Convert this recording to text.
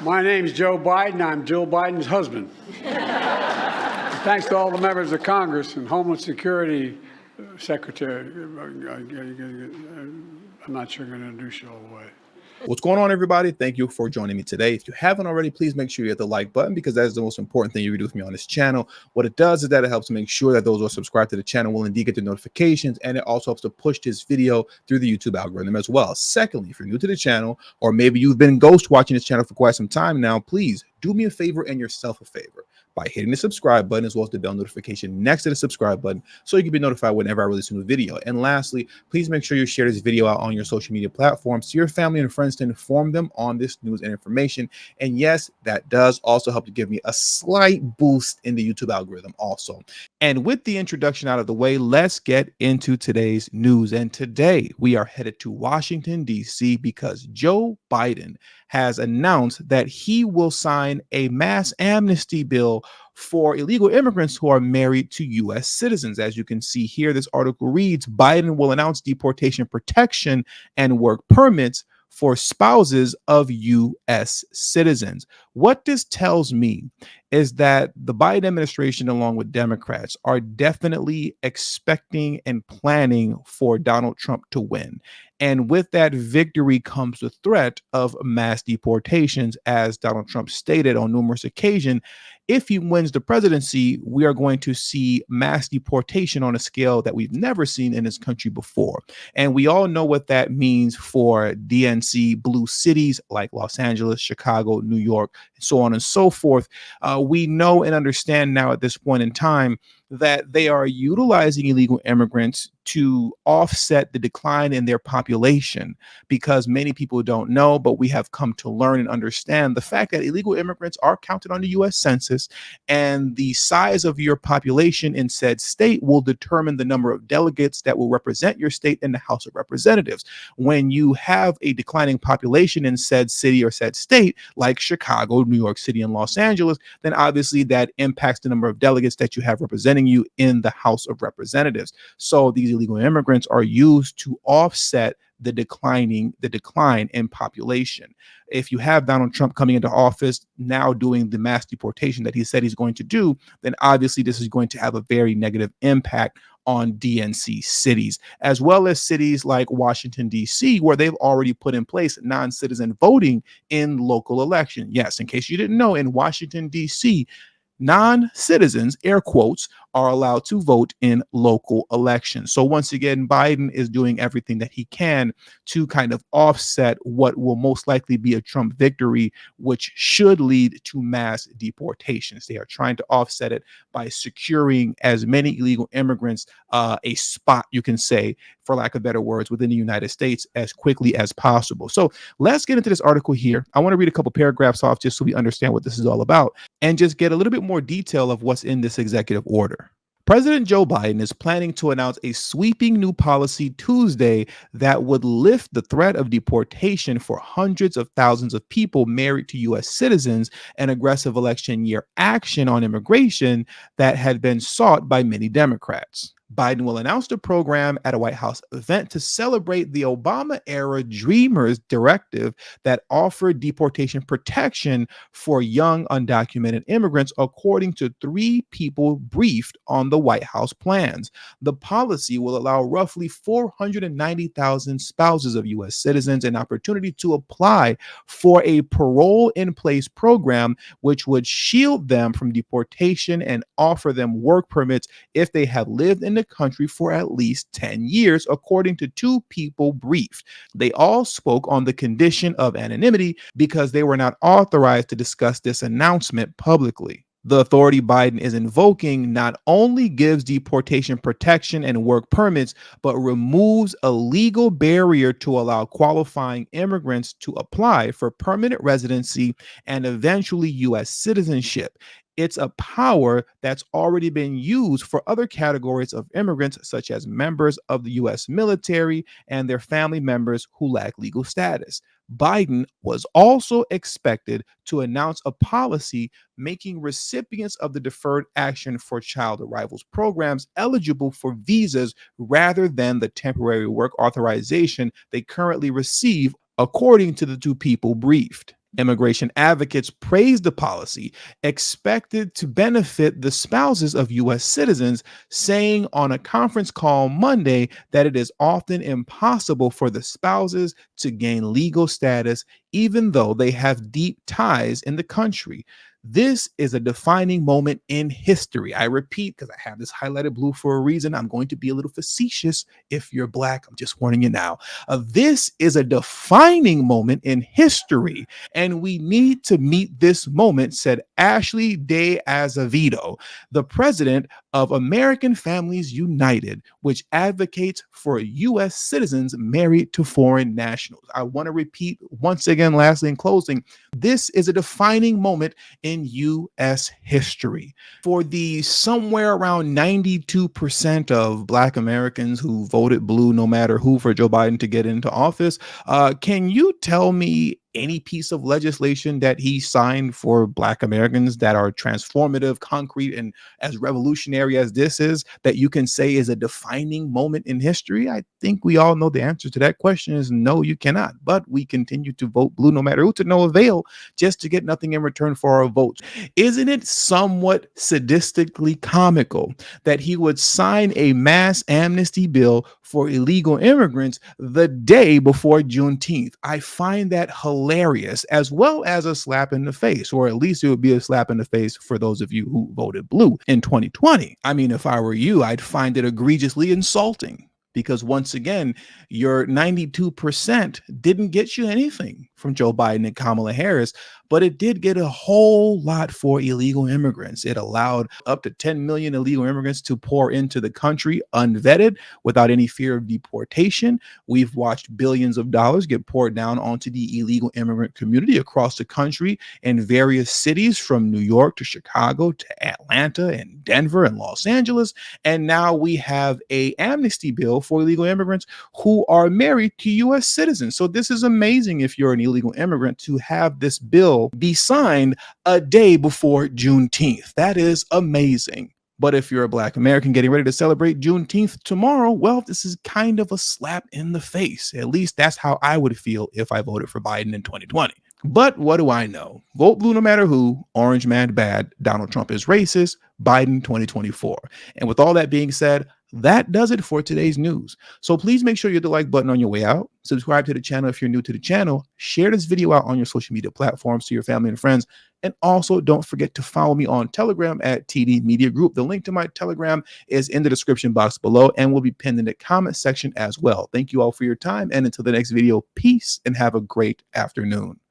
My name's Joe Biden. I'm Jill Biden's husband. Thanks to all the members of Congress and Homeland Security Secretary. I'm not sure I'm going to introduce you all the way. What's going on, everybody? Thank you for joining me today. If you haven't already, please make sure you hit the like button, because that is the most important thing you can do with me on this channel. What it does is that it helps make sure that those who are subscribed to the channel will indeed get the notifications, and it also helps to push this video through the YouTube algorithm as well. Secondly, if you're new to the channel, or maybe you've been ghost watching this channel for quite some time now, please do me a favor and yourself a favor by hitting the subscribe button, as well as the bell notification next to the subscribe button, so you can be notified whenever I release a new video. And lastly, please make sure you share this video out on your social media platforms to your family and friends to inform them on this news and information. And yes, that does also help to give me a slight boost in the YouTube algorithm also. And with the introduction out of the way, let's get into today's news. And today we are headed to Washington, D.C. because Joe Biden has announced that he will sign a mass amnesty bill for illegal immigrants who are married to U.S. citizens. As you can see here, this article reads, Biden will announce deportation protection and work permits for spouses of U.S. citizens. What this tells me is that the Biden administration, along with Democrats, are definitely expecting and planning for Donald Trump to win. And with that victory comes the threat of mass deportations, as Donald Trump stated on numerous occasions. If he wins the presidency, we are going to see mass deportation on a scale that we've never seen in this country before. And we all know what that means for DNC blue cities like Los Angeles, Chicago, New York, and so on and so forth. We know and understand now at this point in time that they are utilizing illegal immigrants to offset the decline in their population, because many people don't know, but we have come to learn and understand the fact that illegal immigrants are counted on the U.S. Census, and the size of your population in said state will determine the number of delegates that will represent your state in the House of Representatives. When you have a declining population in said city or said state, like Chicago, New York City, and Los Angeles, then obviously that impacts the number of delegates that you have representing you in the House of Representatives. So these illegal immigrants are used to offset the decline in population. If you have Donald Trump coming into office now doing the mass deportation that he said he's going to do, then obviously this is going to have a very negative impact on DNC cities, as well as cities like Washington, D.C., where they've already put in place non-citizen voting in local election. Yes, in case you didn't know, in Washington, D.C., non-citizens, air quotes, are allowed to vote in local elections. So once again, Biden is doing everything that he can to kind of offset what will most likely be a Trump victory, which should lead to mass deportations. They are trying to offset it by securing as many illegal immigrants a spot, you can say, for lack of better words, within the United States as quickly as possible. So let's get into this article here. I want to read a couple paragraphs off just so we understand what this is all about, and just get a little bit more detail of what's in this executive order. President Joe Biden is planning to announce a sweeping new policy Tuesday that would lift the threat of deportation for hundreds of thousands of people married to U.S. citizens, an aggressive election year action on immigration that had been sought by many Democrats. Biden will announce the program at a White House event to celebrate the Obama-era Dreamers directive that offered deportation protection for young undocumented immigrants, according to 3 people briefed on the White House plans. The policy will allow roughly 490,000 spouses of U.S. citizens an opportunity to apply for a parole-in-place program, which would shield them from deportation and offer them work permits if they have lived in the country for at least 10 years, according to 2 people briefed. They all spoke on the condition of anonymity because they were not authorized to discuss this announcement publicly. The authority Biden is invoking not only gives deportation protection and work permits, but removes a legal barrier to allow qualifying immigrants to apply for permanent residency and eventually U.S. citizenship. It's a power that's already been used for other categories of immigrants, such as members of the U.S. military and their family members who lack legal status. Biden was also expected to announce a policy making recipients of the Deferred Action for Child Arrivals programs eligible for visas rather than the temporary work authorization they currently receive, according to the 2 people briefed. Immigration advocates praised the policy, expected to benefit the spouses of U.S. citizens, saying on a conference call Monday that it is often impossible for the spouses to gain legal status, even though they have deep ties in the country. This is a defining moment in history. I repeat, because I have this highlighted blue for a reason. I'm going to be a little facetious if you're Black. I'm just warning you now. This is a defining moment in history, and we need to meet this moment, said Ashley De Azevedo, the president of American Families United, which advocates for U.S. citizens married to foreign nationals. I want to repeat once again, lastly, in closing, this is a defining moment in U.S. history. For the somewhere around 92% of Black Americans who voted blue, no matter who, for Joe Biden to get into office, can you tell me any piece of legislation that he signed for Black Americans that are transformative, concrete, and as revolutionary as this is, that you can say is a defining moment in history? I think we all know the answer to that question is no, you cannot. But we continue to vote blue no matter who, to no avail, just to get nothing in return for our votes. Isn't it somewhat sadistically comical that he would sign a mass amnesty bill for illegal immigrants the day before Juneteenth? I find that hilarious, as well as a slap in the face, or at least it would be a slap in the face for those of you who voted blue in 2020. I mean, if I were you, I'd find it egregiously insulting. Because once again, your 92% didn't get you anything from Joe Biden and Kamala Harris, but it did get a whole lot for illegal immigrants. It allowed up to 10 million illegal immigrants to pour into the country unvetted without any fear of deportation. We've watched billions of dollars get poured down onto the illegal immigrant community across the country in various cities, from New York to Chicago to Atlanta and Denver and Los Angeles. And now we have an amnesty bill for illegal immigrants who are married to U.S. citizens. So this is amazing if you're an illegal immigrant to have this bill be signed a day before Juneteenth. That is amazing. But if you're a Black American getting ready to celebrate Juneteenth tomorrow, well, this is kind of a slap in the face. At least that's how I would feel if I voted for Biden in 2020. But what do I know? Vote blue no matter who. Orange man bad. Donald Trump is racist. Biden 2024. And with all that being said, that does it for today's news. So please make sure you hit the like button on your way out. Subscribe to the channel if you're new to the channel. Share this video out on your social media platforms to your family and friends. And also don't forget to follow me on Telegram at TD Media Group. The link to my Telegram is in the description box below and will be pinned in the comment section as well. Thank you all for your time. And until the next video, peace and have a great afternoon.